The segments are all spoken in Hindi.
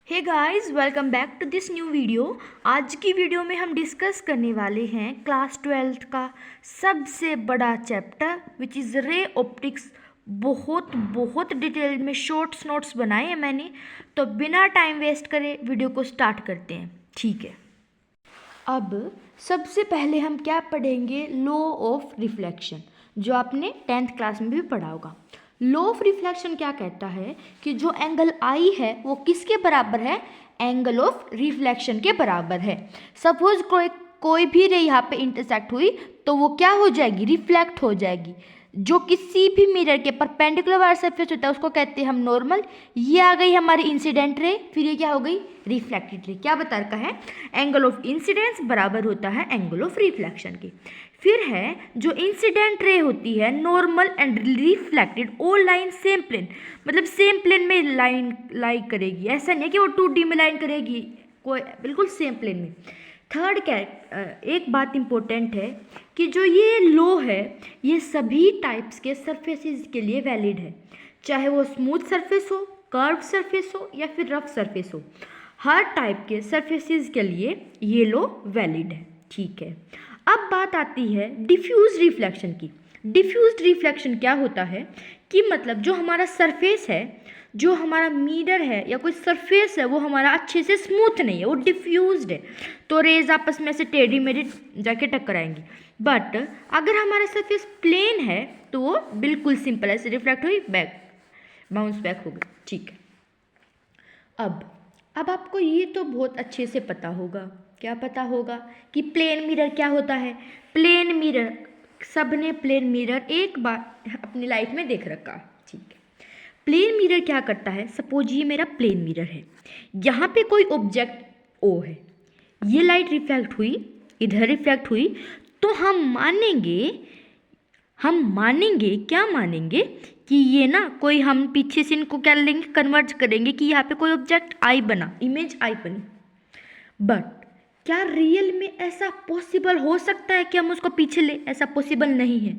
Hey guys, welcome back to this new video. आज की वीडियो में हम डिस्कस करने वाले हैं क्लास 12th का सबसे बड़ा chapter which is ray optics. बहुत डिटेल में शॉर्ट्स नोट्स बनाए हैं मैंने, तो बिना टाइम वेस्ट करे वीडियो को स्टार्ट करते हैं। ठीक है, अब सबसे पहले हम क्या पढ़ेंगे, लॉ ऑफ रिफ्लेक्शन, जो आपने 10th क्लास में भी पढ़ा होगा। लॉ ऑफ रिफ्लेक्शन क्या कहता है कि जो एंगल आई है वो किसके बराबर है, एंगल ऑफ रिफ्लेक्शन के बराबर है। सपोज कोई भी रे यहाँ पे इंटरसेक्ट हुई तो वो क्या हो जाएगी, रिफ्लेक्ट हो जाएगी। जो किसी भी मिरर के परपेंडिकुलर वाला सरफेस होता है उसको कहते हैं हम नॉर्मल। ये आ गई हमारी इंसिडेंट रे, फिर ये क्या हो गई, रिफ्लेक्टेड रे। क्या बता रखा है, एंगल ऑफ इंसिडेंस बराबर होता है एंगल ऑफ रिफ्लेक्शन के। फिर है जो इंसिडेंट रे होती है normal and reflected, all line same plane, मतलब सेम प्लेन में लाइन लाई करेगी। ऐसा नहीं है कि वो 2D में लाइन करेगी, कोई बिल्कुल सेम प्लेन में। थर्ड क्या, एक बात इम्पोर्टेंट है कि जो ये लॉ है ये सभी टाइप्स के सरफेसेस के लिए वैलिड है, चाहे वो स्मूथ सरफेस हो, कर्व सरफेस हो या फिर रफ सरफेस हो। हर टाइप के सरफेसेस के लिए ये लॉ वैलिड है। ठीक है, अब बात आती है डिफ्यूज रिफ्लेक्शन की। डिफ्यूज्ड रिफ्लेक्शन क्या होता है कि मतलब जो हमारा सरफेस है, जो हमारा मिरर है या कोई सरफेस है, वो हमारा अच्छे से स्मूथ नहीं है, वो डिफ्यूज्ड है, तो रेज आपस में से टेढ़ी मेढ़ी जाके टकराएंगी। बट अगर हमारा सरफेस प्लेन है तो वो बिल्कुल सिंपल ऐसे रिफ्लेक्ट हुई, बैक बाउंस बैक हो गई। ठीक है, अब आपको ये तो बहुत अच्छे से पता होगा, क्या पता होगा कि प्लेन मिरर क्या होता है। प्लेन मिरर, सबने प्लेन मिरर एक बार अपनी लाइफ में देख रखा। ठीक है, प्लेन मिरर क्या करता है, सपोज ये मेरा प्लेन मिरर है, यहाँ पे कोई ऑब्जेक्ट ओ है, ये लाइट रिफ्लेक्ट हुई, इधर रिफ्लेक्ट हुई, तो हम मानेंगे क्या मानेंगे कि ये ना कोई, हम पीछे से इनको क्या लेंगे, कन्वर्ट करेंगे कि यहाँ पे कोई ऑब्जेक्ट आई बना, इमेज आई बनी। बट क्या रियल में ऐसा पॉसिबल हो सकता है कि हम उसको पीछे ले? ऐसा पॉसिबल नहीं है।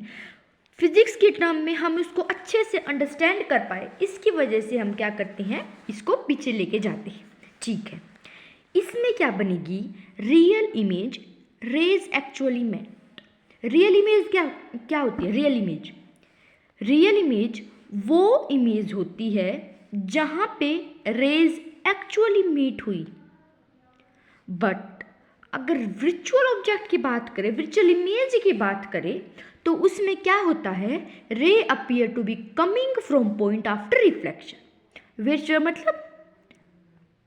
फिजिक्स के टर्म में हम इसको अच्छे से अंडरस्टैंड कर पाए, इसकी वजह से हम क्या करते हैं, इसको पीछे लेके जाते हैं। ठीक है, इसमें क्या बनेगी, real image rays actually meet. Real image क्या होती है, रियल इमेज वो इमेज होती है जहाँ पे रेज एक्चुअली मीट हुई। बट अगर वर्चुअल ऑब्जेक्ट की बात करें, वर्चुअल इमेज की बात करें, तो उसमें क्या होता है, ray appear to be coming from point after reflection. Virtual मतलब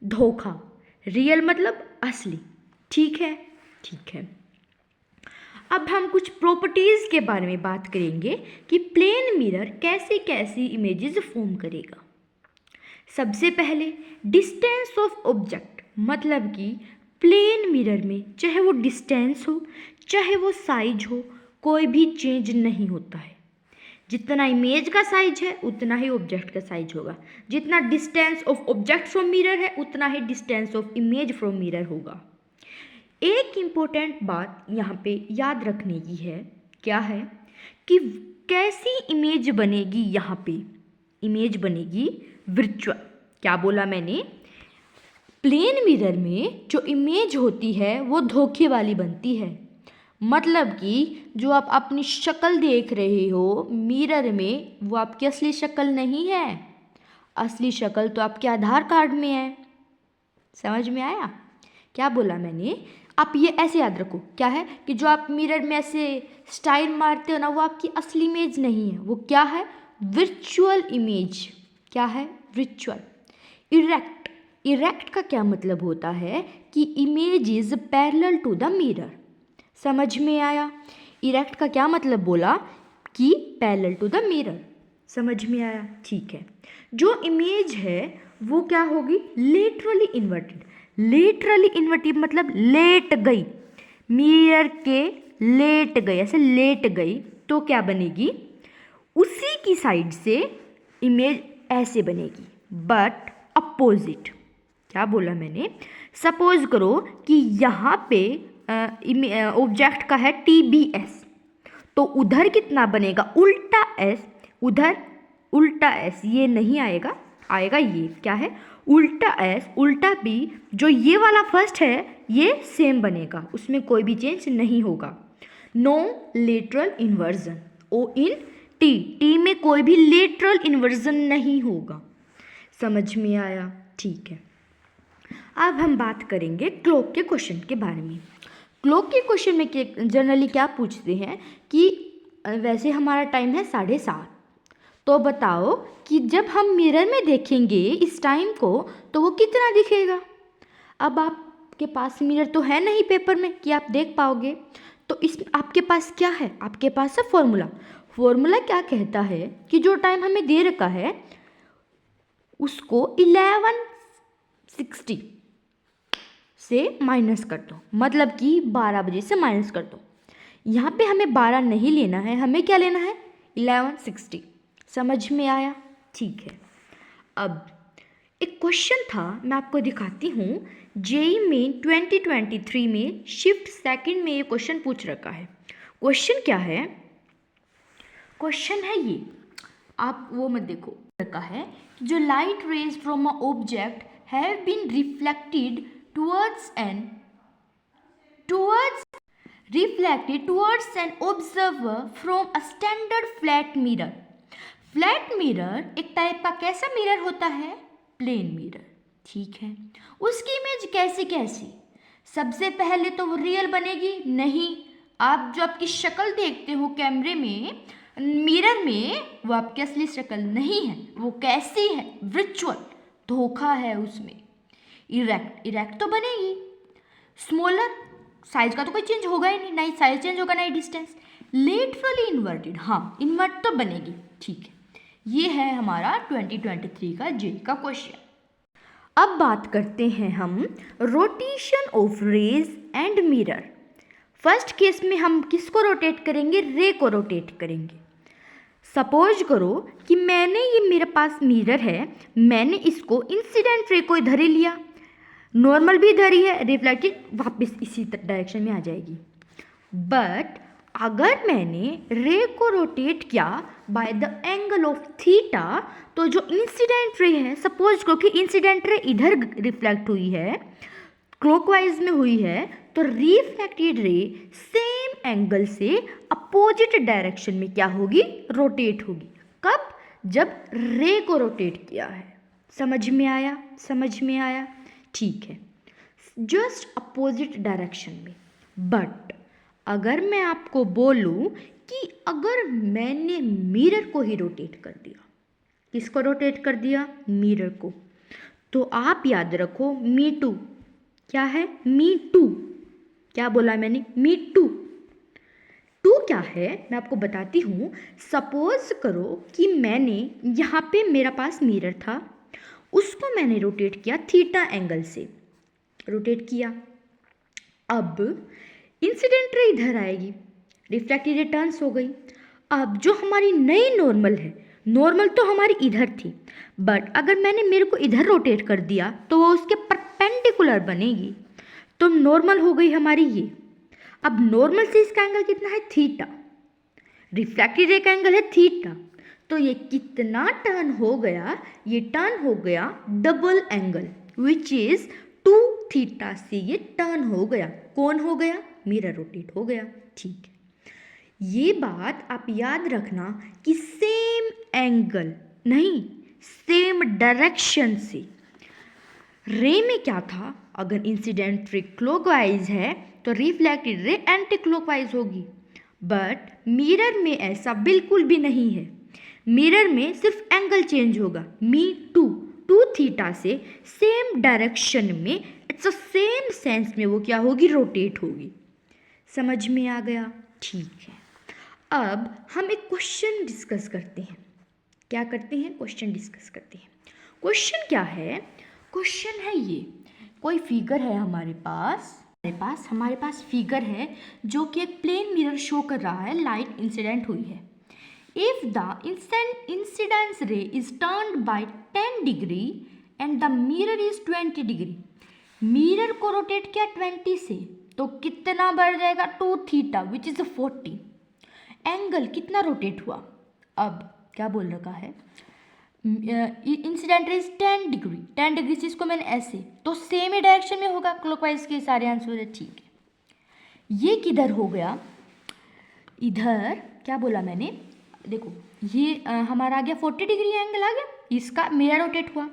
धोखा, रियल मतलब असली। ठीक है, अब हम कुछ प्रॉपर्टीज़ के बारे में बात करेंगे कि प्लेन मिरर कैसे कैसी इमेजेस फॉर्म करेगा। सबसे पहले डिस्टेंस ऑफ ऑब्जेक्ट, मतलब कि प्लेन मिरर में चाहे वो डिस्टेंस हो चाहे वो साइज हो, कोई भी चेंज नहीं होता है। जितना इमेज का साइज है उतना ही ऑब्जेक्ट का साइज होगा, जितना distance of object from mirror है उतना ही distance of image from mirror होगा। एक इम्पोर्टेंट बात यहाँ पे याद रखने की है, क्या है कि कैसी इमेज बनेगी, यहाँ पे इमेज बनेगी वर्चुअल। क्या बोला मैंने, प्लेन मिरर में जो इमेज होती है वो धोखे वाली बनती है। मतलब कि जो आप अपनी शक्ल देख रहे हो मिरर में, वो आपकी असली शक्ल नहीं है। असली शक्ल तो आपके आधार कार्ड में है। समझ में आया क्या बोला मैंने? आप ये ऐसे याद रखो, क्या है कि जो आप मिरर में ऐसे स्टाइल मारते हो ना, वो आपकी असली इमेज नहीं है, वो क्या है, वर्चुअल इमेज। क्या है, वर्चुअल। इरेक्ट का क्या मतलब होता है कि image is parallel to the mirror. समझ में आया? इरेक्ट का क्या मतलब बोला कि पैरेलल टू द मिरर। समझ में आया? ठीक है, जो इमेज है वो क्या होगी, लेटरली इन्वर्टेड। लेटरली इन्वर्टेड मतलब लेट गई, मिरर के लेट गई, ऐसे लेट गई, तो क्या बनेगी, उसी की साइड से इमेज ऐसे बनेगी, बट अपोजिट। क्या बोला मैंने, सपोज करो कि यहाँ पे ऑब्जेक्ट का है TBS, तो उधर कितना बनेगा, उल्टा S, उधर उल्टा S, ये नहीं आएगा, आएगा ये क्या है, उल्टा एस उल्टा बी, जो ये वाला फर्स्ट है ये सेम बनेगा, उसमें कोई भी चेंज नहीं होगा। नो लेटरल इन्वर्जन, ओ इन टी, टी में कोई भी लेटरल इन्वर्जन नहीं होगा। समझ में आया? ठीक है। अब हम बात करेंगे क्लोक के क्वेश्चन के बारे में। क्लोक के क्वेश्चन में जनरली क्या पूछते हैं कि वैसे हमारा टाइम है 7:30, तो बताओ कि जब हम मिरर में देखेंगे इस टाइम को तो वो कितना दिखेगा। अब आपके पास मिरर तो है नहीं पेपर में कि आप देख पाओगे, तो इस आपके पास क्या है, आपके पास है फॉर्मूला। फॉर्मूला क्या कहता है कि जो टाइम हमें दे रखा है उसको 11:60 से माइनस कर दो, मतलब कि 12 बजे से माइनस कर दो। यहाँ पे हमें 12 नहीं लेना है, हमें क्या लेना है 11:60। समझ में आया? ठीक है। अब एक क्वेश्चन था, मैं आपको दिखाती हूँ। जेईई मेन 2023 में शिफ्ट सेकंड में ये क्वेश्चन पूछ रखा है। क्वेश्चन क्या है? क्वेश्चन है ये, आप वो मत देखो, रखा है कि जो light rays from a object have been reflected towards an observer from a standard flat mirror. Flat mirror एक टाइप का कैसा मिरर होता है? Plane mirror. ठीक है, उसकी इमेज कैसी कैसी? सबसे पहले तो वो रियल बनेगी नहीं। आप जो आपकी शक्ल देखते हो कैमरे में, मिरर में, वो आपकी असली शक्ल नहीं है। वो कैसी है? वर्चुअल, धोखा है उसमें। इरेक्ट तो बनेगी। स्मॉलर, साइज का तो कोई चेंज होगा ही नहीं, ना ही साइज चेंज होगा ना ही डिस्टेंस। लेटरली इन्वर्टेड, हाँ इन्वर्ट तो बनेगी। ठीक है, ये है हमारा 2023 का जेईई का क्वेश्चन। अब बात करते हैं हम rotation of rays and mirror. First case में हम किसको रोटेट करेंगे? रे को रोटेट करेंगे। सपोज करो कि ये मेरे पास मिरर है, मैंने इसको इंसिडेंट रे को इधर ही लिया, नॉर्मल भी इधर ही है, रिफ्लेक्टेड वापस इसी डायरेक्शन में आ जाएगी। बट अगर मैंने रे को रोटेट किया by the angle of theta, तो जो इंसिडेंट रे है, सपोज करो कि इंसिडेंट रे इधर रिफ्लेक्ट हुई है, क्लॉकवाइज में हुई है, तो रिफ्लेक्टेड रे सेम एंगल से अपोजिट डायरेक्शन में क्या होगी? रोटेट होगी। कब? जब रे को रोटेट किया है। समझ में आया? समझ में आया? ठीक है, जस्ट अपोजिट डायरेक्शन में। बट अगर मैं आपको बोलूं कि अगर मैंने मिरर को ही रोटेट कर दिया, किसको रोटेट कर दिया? मिरर को, तो आप याद रखो मी टू क्या है? Me too. क्या बोला मैंने? मी टू। टू क्या है मैं आपको बताती हूँ। सपोज करो कि मैंने यहाँ पे मेरा पास मिरर था, उसको मैंने रोटेट किया थीटा एंगल से, रोटेट किया। अब इंसिडेंट रे इधर आएगी, रिफ्लेक्टेड रे टर्न्स हो गई। अब जो हमारी नई नॉर्मल है, नॉर्मल तो हमारी इधर थी, बट अगर मैंने मेरे को इधर रोटेट कर दिया तो वो उसके परपेंडिकुलर बनेगी, तो नॉर्मल हो गई हमारी ये। अब नॉर्मल से इसका एंगल कितना है? थीटा। रिफ्लेक्टेड रे का एंगल है थीटा, तो ये कितना टर्न हो गया? ये टर्न हो गया double angle, which is 2 theta से ये टर्न हो गया। कौन हो गया? मिरर रोटेट हो गया। ठीक है, ये बात आप याद रखना कि सेम एंगल नहीं, सेम डायरेक्शन से। रे में क्या था? अगर इंसिडेंट रे क्लॉकवाइज है तो रिफ्लेक्टेड रे एंटी क्लॉकवाइज होगी, बट मिरर में ऐसा बिल्कुल भी नहीं है। मिरर में सिर्फ एंगल चेंज होगा, मी टू थीटा से सेम डायरेक्शन में, इट्स अ सेम सेंस में वो क्या होगी? रोटेट होगी। समझ में आ गया? ठीक है, अब हम एक क्वेश्चन डिस्कस करते हैं। क्या करते हैं? क्वेश्चन डिस्कस करते हैं। क्वेश्चन क्या है? क्वेश्चन है ये, कोई फिगर है हमारे पास फिगर है जो कि एक प्लेन मिरर शो कर रहा है, लाइट इंसिडेंट हुई है। If the incidence ray is turned by 10 degree and the mirror is 20 degree, mirror को रोटेट किया 20 से, तो कितना बढ़ जाएगा? 2 थीटा विच इज 40। एंगल कितना रोटेट हुआ? अब क्या बोल रखा है? इंसिडेंट रेज 10 डिग्री, 10 डिग्री से इसको मैंने ऐसे, तो सेम ही डायरेक्शन में होगा, क्लॉकवाइज के सारे आंसर है। ठीक है, ये किधर हो गया, इधर क्या बोला मैंने, देखो ये हमारा आ गया 40 डिग्री एंगल आ गया, इसका मेरा रोटेट हुआ।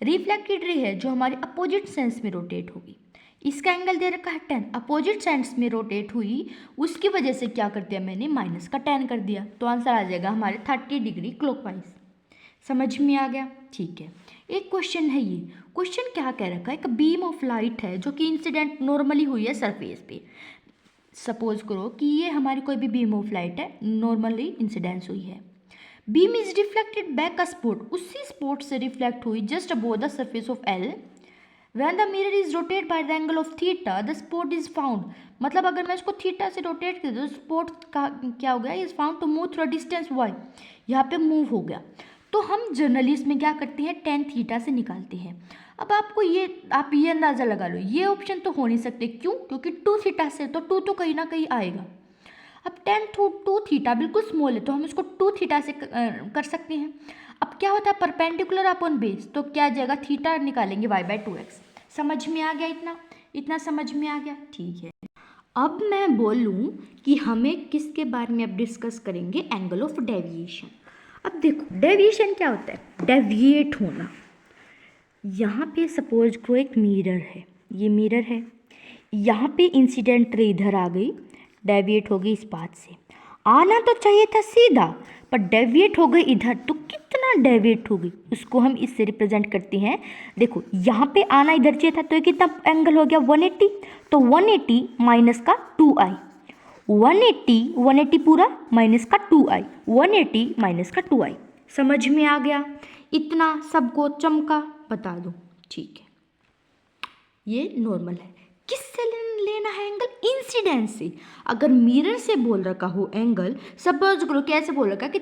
रिफ्लेक्टेड रे है जो हमारे अपोजिट सेंस में रोटेट होगी, इसका एंगल दे रखा है 10, अपोजिट सेंस में रोटेट हुई, उसकी वजह से क्या कर दिया मैंने, माइनस का 10 कर दिया, तो आंसर आ जाएगा हमारे 30 डिग्री क्लॉकवाइज। समझ में आ गया। ठीक है, एक क्वेश्चन है, ये क्वेश्चन क्या कह रखा है, एक बीम ऑफ लाइट है जो कि इंसिडेंट नॉर्मली हुई है सरफेस पे। सपोज करो कि ये हमारी कोई भी बीम ऑफ लाइट है, नॉर्मली इंसिडेंस हुई है, beam is reflected back a spot, उसी स्पॉट से रिफ्लेक्ट हुई just above the surface of L, when the mirror is rotate by the angle of theta the spot is found, मतलब अगर मैं इसको थीटा से रोटेट कर दूँ, स्पॉट का क्या हो गया, is found to move through distance y, यहाँ पे मूव हो गया। तो हम जर्नली इसमें क्या करते हैं, टेन थीटा से निकालते हैं। अब आपको ये, आप ये अंदाज़ा लगा लो, ये ऑप्शन तो हो नहीं सकते, क्यों, क्योंकि 2 थीटा से, तो 2 तो कहीं ना कहीं आएगा। अब 2 थीटा बिल्कुल स्मॉल है, तो हम इसको 2 थीटा से कर सकते हैं। अब क्या होता है, परपेंडिकुलर अपॉन बेस, तो क्या आ जाएगा, थीटा निकालेंगे y/2x। समझ में आ गया, इतना समझ में आ गया। ठीक है, अब मैं बोलूँ कि हमें किसके बारे में अब डिस्कस करेंगे, एंगल ऑफ डेविएशन। अब देखो डेविएशन क्या होता है, डेविएट होना। यहाँ पे सपोज को एक मिरर है, ये मिरर है, यहाँ पे इंसिडेंट रे इधर आ गई, डेविएट हो गई इस पाथ से, आना तो चाहिए था सीधा, पर डेविएट हो गई इधर, तो कितना डेविएट हो गई, उसको हम इससे रिप्रेजेंट करते हैं। देखो यहाँ पे आना इधर चाहिए था, तो ये कितना एंगल हो गया, 180, तो 180 माइनस का 2i, 180 पूरा माइनस का 2i, 180 माइनस का 2i। समझ में आ गया, इतना सबको चमका, बता दो। ठीक है, ये नॉर्मल है, किससे लेना है एंगल, इंसिडेंस से। अगर मिरर से बोल रखा हो एंगल, सपोज करो कैसे बोल रखा है कि